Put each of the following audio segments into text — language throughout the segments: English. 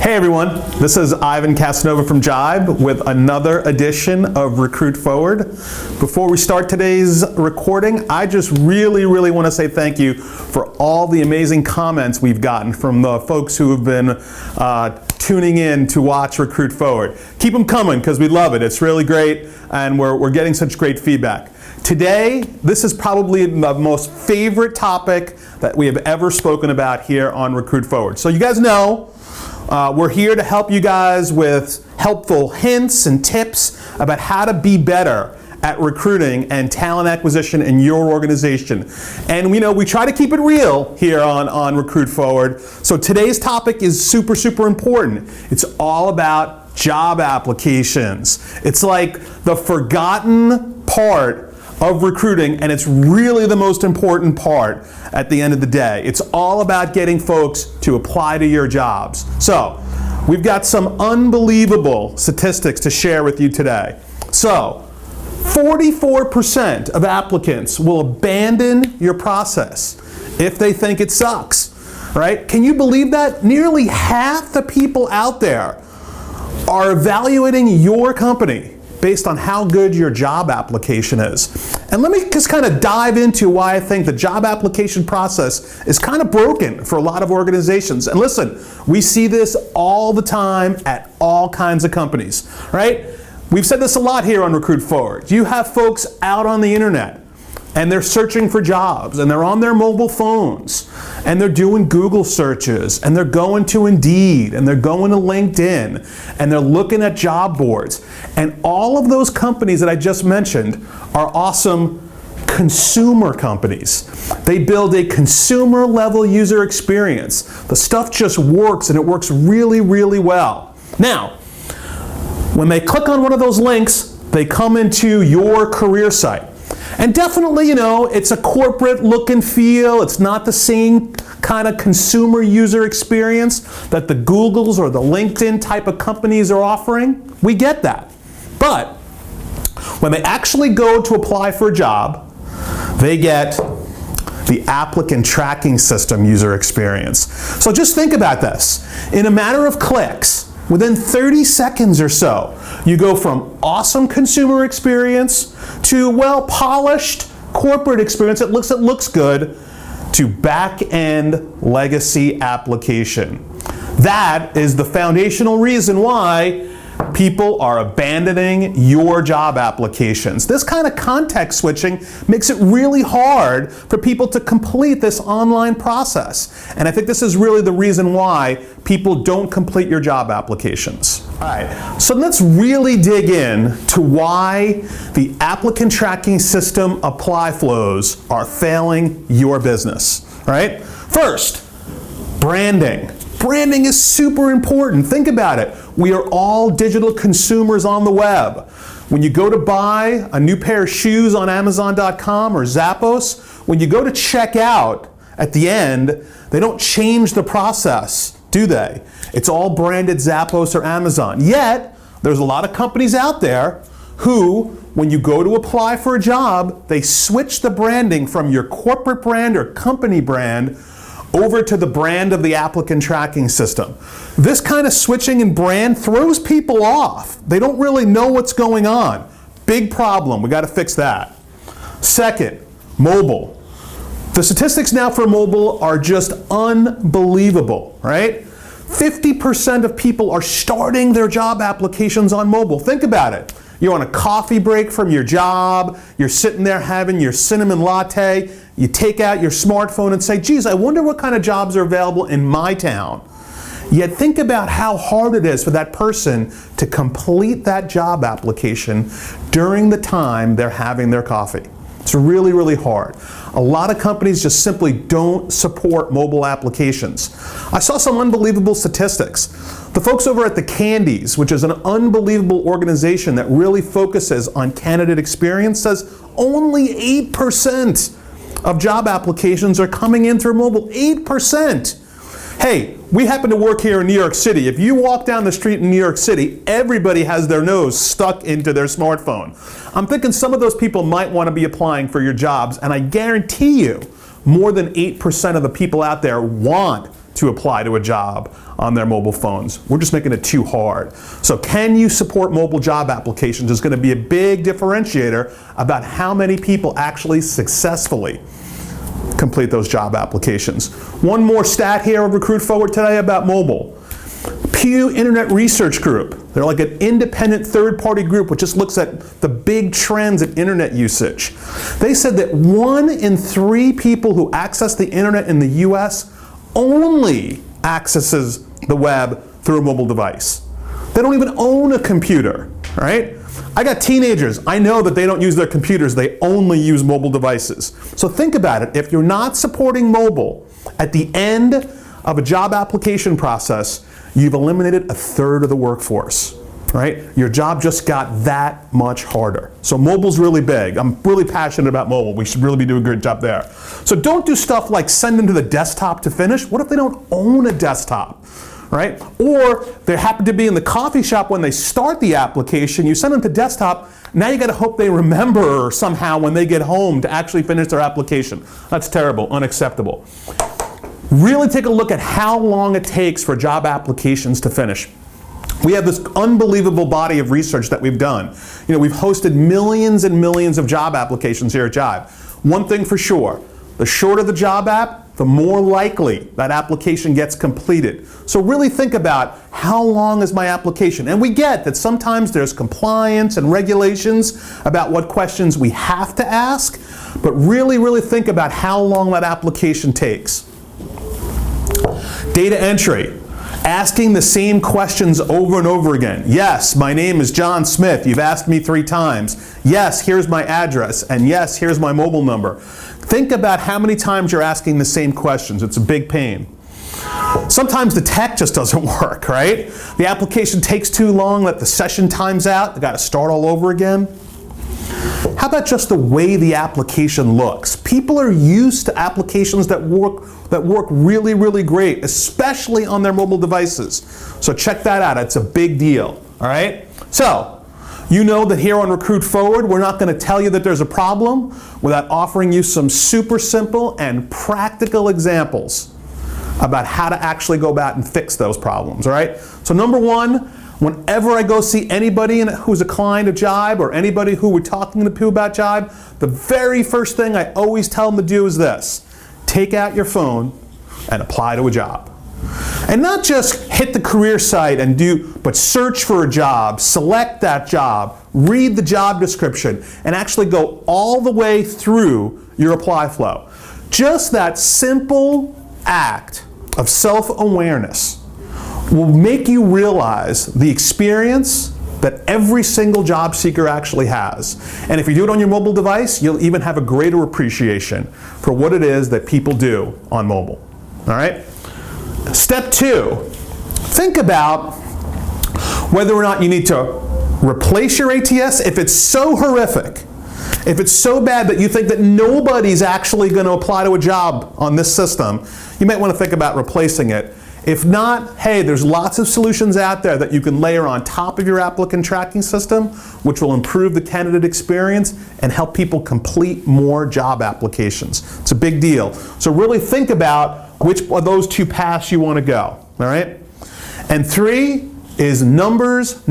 Hey everyone, this is Ivan Casanova from Jibe with another edition of Recruit Forward. Before we start today's recording, I just really want to say thank you for all the amazing comments we've gotten from the folks who have been tuning in to watch Recruit Forward. Keep them coming because we love it. It's really great and we're getting such great feedback. Today, this is probably the most favorite topic that we have ever spoken about here on Recruit Forward. So you guys know, we're here to help you guys with helpful hints and tips about how to be better at recruiting and talent acquisition in your organization. And we try to keep it real here on Recruit Forward. So today's topic is super important. It's all about job applications. It's like the forgotten part of recruiting, and it's really the most important part at the end of the day. It's all about getting folks to apply to your jobs. So, we've got some unbelievable statistics to share with you today. So, 44% of applicants will abandon your process if they think it sucks, right? Can you believe that? Nearly half the people out there are evaluating your company based on how good your job application is. And let me just kind of dive into why I think the job application process is kind of broken for a lot of organizations. And listen, we see this all the time at all kinds of companies, right? We've said this a lot here on Recruit Forward. You have folks out on the internet and they're searching for jobs and they're on their mobile phones and they're doing Google searches and they're going to Indeed and they're going to LinkedIn and they're looking at job boards. And all of those companies that I just mentioned are awesome consumer companies. They build a consumer level user experience. The stuff just works and it works really well. Now, when they click on one of those links, they come into your career site. And definitely, it's a corporate look and feel. It's not the same kind of consumer user experience that the Googles or the LinkedIn type of companies are offering. We get that. But when they actually go to apply for a job, they get the applicant tracking system user experience. So just think about this. In a matter of clicks, within 30 seconds or so, you go from awesome consumer experience to well-polished corporate experience. It looks good to back-end legacy application. That is the foundational reason why people are abandoning your job applications. This kind of context switching makes it really hard for people to complete this online process. And I think this is really the reason why people don't complete your job applications. All right, so let's really dig in to why the applicant tracking system apply flows are failing your business, right? First, branding. Branding is super important. Think about it. We are all digital consumers on the web. When you go to buy a new pair of shoes on Amazon.com or Zappos, when you go to check out at the end, they don't change the process, do they? It's all branded Zappos or Amazon. Yet, there's a lot of companies out there who, when you go to apply for a job, they switch the branding from your corporate brand or company brand over to the brand of the applicant tracking system. This kind of switching in brand throws people off. They don't really know what's going on. Big problem. We got to fix that. Second, mobile. The statistics now for mobile are just unbelievable, right? 50% of people are starting their job applications on mobile. Think about it. You're on a coffee break from your job, you're sitting there having your cinnamon latte, you take out your smartphone and say, geez, I wonder what kind of jobs are available in my town. Yet think about how hard it is for that person to complete that job application during the time they're having their coffee. It's really hard. A lot of companies just simply don't support mobile applications. I saw some unbelievable statistics. The folks over at the Candies, which is an unbelievable organization that really focuses on candidate experience, says only 8% of job applications are coming in through mobile. 8%. Hey, we happen to work here in New York City. If you walk down the street in New York City, everybody has their nose stuck into their smartphone. I'm thinking some of those people might want to be applying for your jobs, and I guarantee you more than 8% of the people out there want to apply to a job on their mobile phones. We're just making it too hard. So can you support mobile job applications is going to be a big differentiator about how many people actually successfully complete those job applications. One more stat here on Recruit Forward today about mobile. Pew Internet Research Group, they're like an independent third-party group which just looks at the big trends in internet usage. They said that 1 in 3 people who access the internet in the US only accesses the web through a mobile device. They don't even own a computer, right? I got teenagers. I know that they don't use their computers. They only use mobile devices. So think about it. If you're not supporting mobile at the end of a job application process, you've eliminated a third of the workforce, right? Your job just got that much harder. So mobile's really big. I'm really passionate about mobile. We should really be doing a good job there. So don't do stuff like send them to the desktop to finish. What if they don't own a desktop? Right? Or they happen to be in the coffee shop when they start the application, you send them to desktop, now you got to hope they remember somehow when they get home to actually finish their application. That's terrible, unacceptable. Really take a look at how long it takes for job applications to finish. We have this unbelievable body of research that we've done. You know, we've hosted millions and millions of job applications here at Jive. One thing for sure, the shorter the job app, the more likely that application gets completed. So really think about how long is my application? And we get that sometimes there's compliance and regulations about what questions we have to ask, but really think about how long that application takes. Data entry. Asking the same questions over and over again. Yes, my name is John Smith. You've asked me 3 times. Yes, here's my address. And yes, here's my mobile number. Think about how many times you're asking the same questions. It's a big pain. Sometimes the tech just doesn't work, right? The application takes too long, that the session times out, they got to start all over again. How about just the way the application looks? People are used to applications that work really great, especially on their mobile devices. So check that out. It's a big deal. All right? So, you know that here on Recruit Forward, we're not going to tell you that there's a problem without offering you some super simple and practical examples about how to actually go about and fix those problems. All right? So number 1, whenever I go see anybody who's a client of Jive or anybody who we're talking to about Jive, the very first thing I always tell them to do is this. Take out your phone and apply to a job. And not just hit the career site and but search for a job, select that job, read the job description, and actually go all the way through your apply flow. Just that simple act of self-awareness will make you realize the experience that every single job seeker actually has. And if you do it on your mobile device, you'll even have a greater appreciation for what it is that people do on mobile. All right? Step 2, think about whether or not you need to replace your ATS. If it's so horrific, if it's so bad that you think that nobody's actually going to apply to a job on this system, you might want to think about replacing it. If not, hey, there's lots of solutions out there that you can layer on top of your applicant tracking system, which will improve the candidate experience and help people complete more job applications. It's a big deal. So really think about which of those 2 paths you want to go, all right? And 3 is numbers,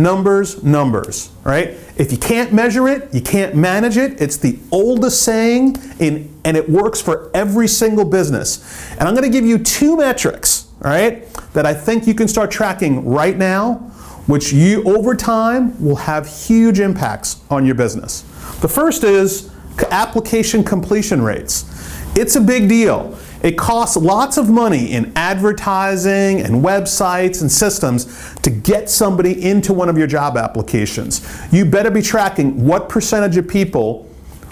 right? If you can't measure it, you can't manage it. It's the oldest saying, and it works for every single business. And I'm going to give you 2 metrics, all right, that I think you can start tracking right now, which you, over time, will have huge impacts on your business. The first is application completion rates. It's a big deal. It costs lots of money in advertising and websites and systems to get somebody into one of your job applications. You better be tracking what percentage of people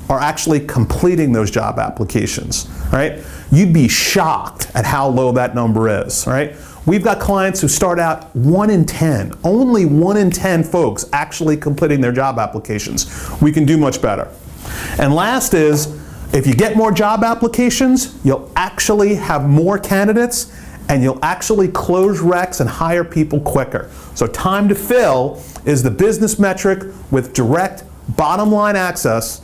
are actually completing those job applications, right? You'd be shocked at how low that number is, right? We've got clients who start out 1 in 10, only 1 in 10 folks actually completing their job applications. We can do much better. And last is, if you get more job applications, you'll actually have more candidates and you'll actually close recs and hire people quicker. So time to fill is the business metric with direct bottom line access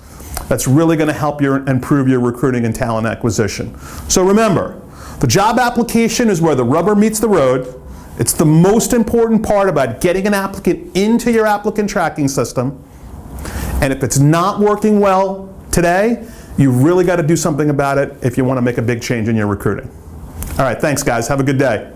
that's really going to help improve your recruiting and talent acquisition. So remember, the job application is where the rubber meets the road. It's the most important part about getting an applicant into your applicant tracking system. And if it's not working well today, you've really got to do something about it if you want to make a big change in your recruiting. All right, thanks guys. Have a good day.